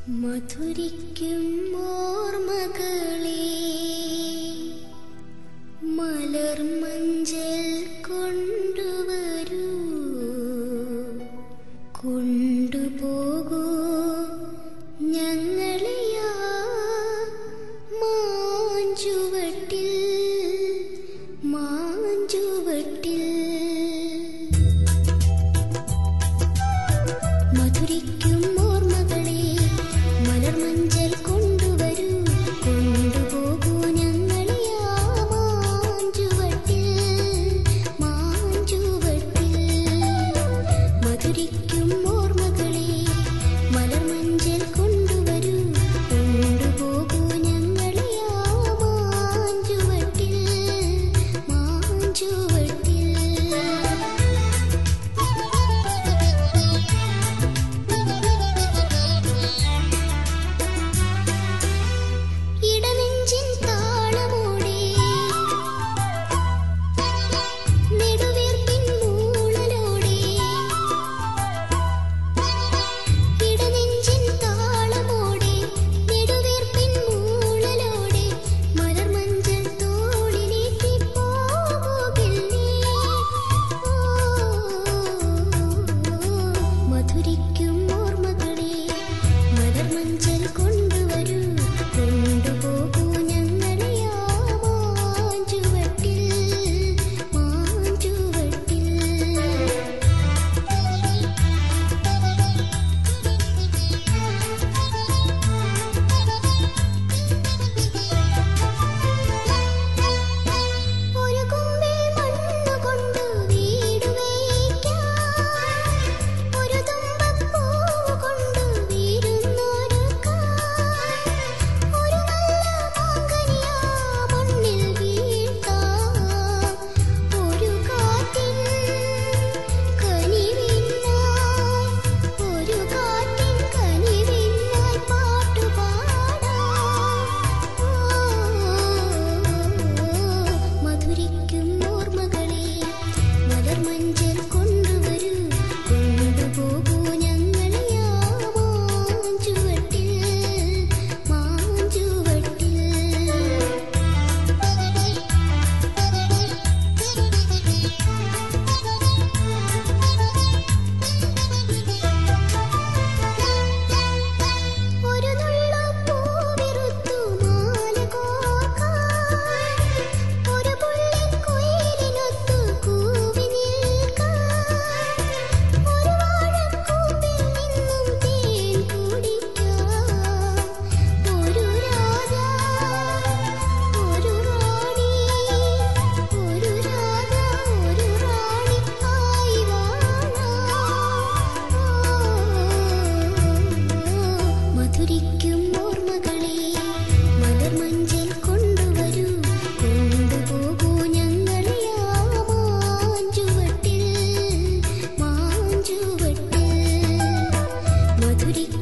മധുരിക്കും ഓർമ്മകളെ മലർമഞ്ചൽ കൊണ്ടുവരൂ, കൊണ്ടുപോകൂ ഞങ്ങളെയാ മാഞ്ചുവട്ടിൽ മാഞ്ചുവട്ടിൽ. മധുരിക്കും ഓർമ്മകളെ മലർമഞ്ചൽ കൊണ്ടുവരൂ, കൊണ്ടുപോകൂ ഞങ്ങളെയാ മാഞ്ചുവട്ടിൽ മാഞ്ചുവട്ടിൽ. മധുരിക്കും ഓർമ്മകളെ മലർമഞ്ചൽ കൊണ്ടുവരൂ, കൊണ്ടുപോകൂ ഞങ്ങളെയാ മാഞ്ചുവട്ടിൽ മാഞ്ചുവട്ടിൽ. ഇടനെഞ്ചിൻ താളമോടെ നെടുവീർപ്പിൻ മൂളലോടെ, ഇടനെഞ്ചിൻ താളമോടെ നെടുവീർപ്പിൻ മൂളലോടെ മലർമഞ്ചൽ തോളിലേറ്റി പോകില്ലേ. മധുരിക്കും ഓർമ്മകളെ മലർമഞ്ചൽ കൊണ്ടുവരൂ, കൊണ്ടുപോകൂ ഞങ്ങളെയാ മാഞ്ചുവട്ടിൽ മാഞ്ചുവട്ടിൽ. ഒരു കുമ്പിൾ മണ്ണുകൊണ്ട് വീട് വേയിക്കാൻ, ഒരു തുമ്പപ്പൂവ് കൊണ്ട് വിരുന്നൊരുക്കാൻ, ഒരു നല്ല മാങ്കനിയാ മണ്ണിൽ വീഴ്ത്താൻ, ഒരു കാറ്റിൻ കനിവിനായി, ഒരു കാറ്റിൻ കനിവിനായി പാട്ടുപാടാം. മധുരിക്കും ഓർമ്മകളെ മലർമഞ്ചൽ കൊണ്ടുവരൂ, കൊണ്ടുപോകൂ ഞങ്ങളെയാ മാഞ്ചുവട്ടിൽ മാഞ്ചുവട്ടിൽ. ഒരു നുള്ളു പൂവിറുത്തു മാല കോർക്കാൻ, ഒരു പുള്ളിക്കുയിലിനൊത്തു കൂവി നിൽക്കാൻ, ഒരു വാഴക്കൂമ്പിൽ നിന്നും തേൻ കുടിക്കാൻ, ഒരു രാജാ ഒരു റാണി, ഒരു രാജാ ഒരു റാണി ആയി വാഴാം. മധുരിക്കും ഓർമ്മകളെ മലർമഞ്ചൽ കൊണ്ടുവരൂ, കൊണ്ടുപോകൂ ഞങ്ങളെയാ മാഞ്ചുവട്ടിൽ മാഞ്ചുവട്ടിൽ. മധുരിക്കും